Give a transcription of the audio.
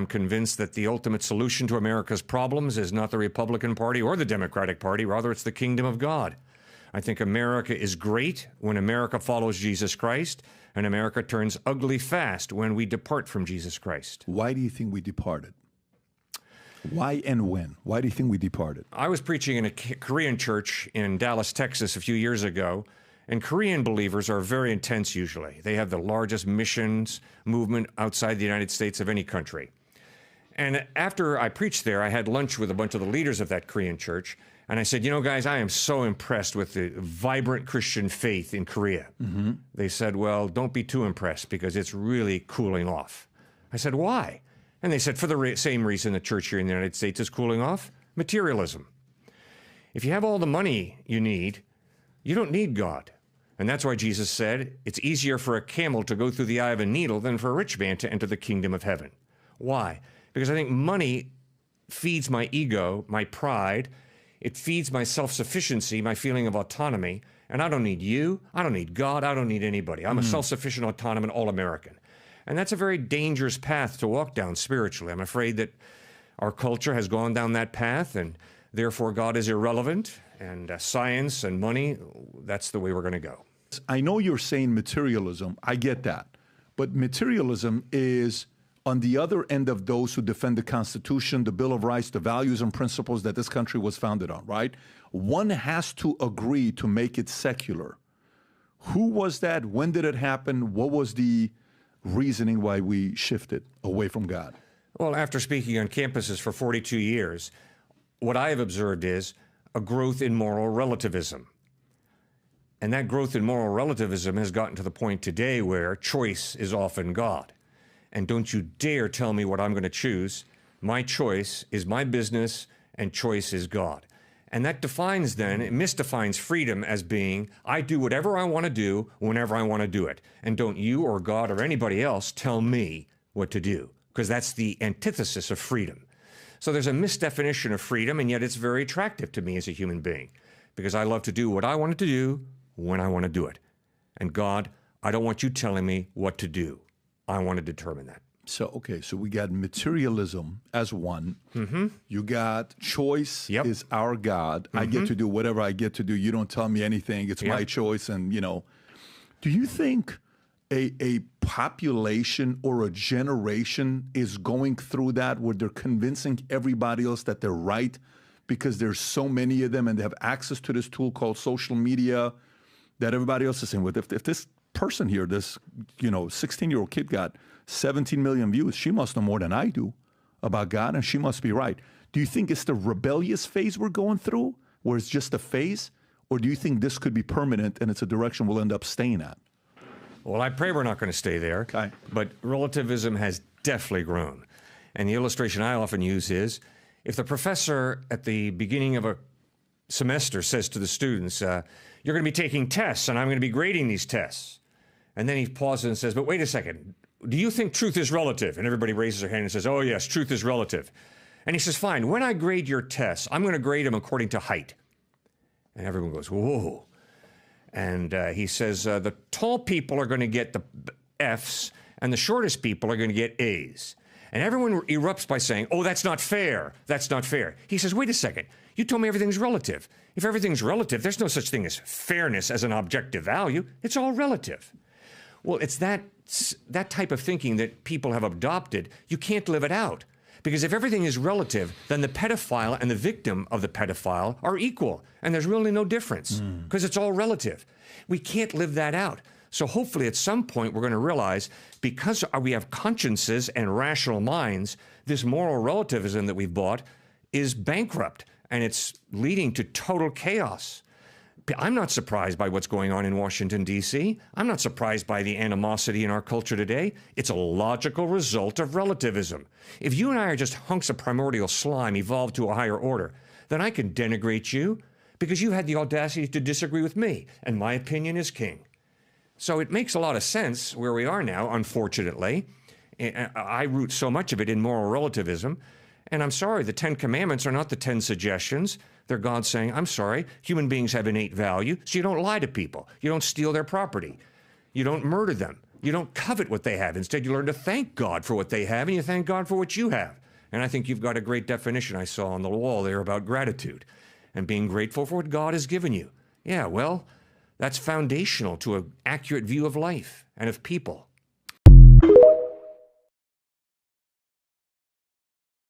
I'm convinced that the ultimate solution to America's problems is not the Republican Party or the Democratic Party. Rather, it's the kingdom of God. I think America is great when America follows Jesus Christ, and America turns ugly fast when we depart from Jesus Christ. Why do you think we departed? Why and when? Why do you think we departed? I was preaching in a Korean church in Dallas, Texas a few years ago, and Korean believers are very intense usually. They have the largest missions movement outside the United States of any country. And after I preached there, I had lunch with a bunch of the leaders of that Korean church, and I said, you know, guys, I am so impressed with the vibrant Christian faith in Korea. Mm-hmm. They said, well, don't be too impressed because it's really cooling off. I said, why? And they said, for the same reason the church here in the United States is cooling off, materialism. If you have all the money you need, you don't need God. And that's why Jesus said, it's easier for a camel to go through the eye of a needle than for a rich man to enter the kingdom of heaven. Why? Because I think money feeds my ego, my pride. It feeds my self-sufficiency, my feeling of autonomy. And I don't need you. I don't need God. I don't need anybody. I'm a self-sufficient, autonomous, all-American. And that's a very dangerous path to walk down spiritually. I'm afraid that our culture has gone down that path, and therefore God is irrelevant, and science and money, that's the way we're going to go. I know you're saying materialism. I get that. But materialism is on the other end of those who defend the Constitution, the Bill of Rights, the values and principles that this country was founded on, right? One has to agree to make it secular. Who was that? When did it happen? What was the reasoning why we shifted away from God? Well, after speaking on campuses for 42 years, what I have observed is a growth in moral relativism. And that growth in moral relativism has gotten to the point today where choice is often God. And don't you dare tell me what I'm going to choose. My choice is my business, and choice is God. And that defines then, it misdefines freedom as being, I do whatever I want to do whenever I want to do it. And don't you or God or anybody else tell me what to do, because that's the antithesis of freedom. So there's a misdefinition of freedom, and yet it's very attractive to me as a human being, because I love to do what I want to do when I want to do it. And God, I don't want you telling me what to do. I want to determine that. So, okay, so we got materialism as one. Mm-hmm. You got choice is our God. Mm-hmm. I get to do whatever I get to do. You don't tell me anything. It's my choice. And, you know, do you think a population or a generation is going through that where they're convincing everybody else that they're right because there's so many of them and they have access to this tool called social media that everybody else is saying, well, if this person here, this, 16-year-old kid got 17 million views, she must know more than I do about God, and she must be right. Do you think it's the rebellious phase we're going through, where it's just a phase, or do you think this could be permanent and it's a direction we'll end up staying at? Well, I pray we're not going to stay there, okay. But relativism has definitely grown. And the illustration I often use is, if the professor at the beginning of a semester says to the students, you're going to be taking tests, and I'm going to be grading these tests. And then he pauses and says, but wait a second, do you think truth is relative? And everybody raises their hand and says, oh yes, truth is relative. And he says, fine, when I grade your tests, I'm going to grade them according to height. And everyone goes, whoa. And he says, the tall people are going to get the Fs, and the shortest people are going to get As. And everyone erupts by saying, oh, that's not fair. That's not fair. He says, wait a second. You told me everything's relative. If everything's relative, there's no such thing as fairness as an objective value. It's all relative. Well, it's that type of thinking that people have adopted. You can't live it out. Because if everything is relative, then the pedophile and the victim of the pedophile are equal. And there's really no difference because it's all relative. We can't live that out. So hopefully at some point we're going to realize, because we have consciences and rational minds, this moral relativism that we've bought is bankrupt, and it's leading to total chaos. I'm not surprised by what's going on in Washington, D.C. I'm not surprised by the animosity in our culture today. It's a logical result of relativism. If you and I are just hunks of primordial slime evolved to a higher order, then I can denigrate you because you had the audacity to disagree with me, and my opinion is king. So it makes a lot of sense where we are now, unfortunately. I root so much of it in moral relativism. And I'm sorry, the 10 Commandments are not the 10 suggestions. They're God saying, I'm sorry, human beings have innate value, so you don't lie to people. You don't steal their property. You don't murder them. You don't covet what they have. Instead, you learn to thank God for what they have, and you thank God for what you have. And I think you've got a great definition I saw on the wall there about gratitude and being grateful for what God has given you. Yeah, well, that's foundational to an accurate view of life and of people.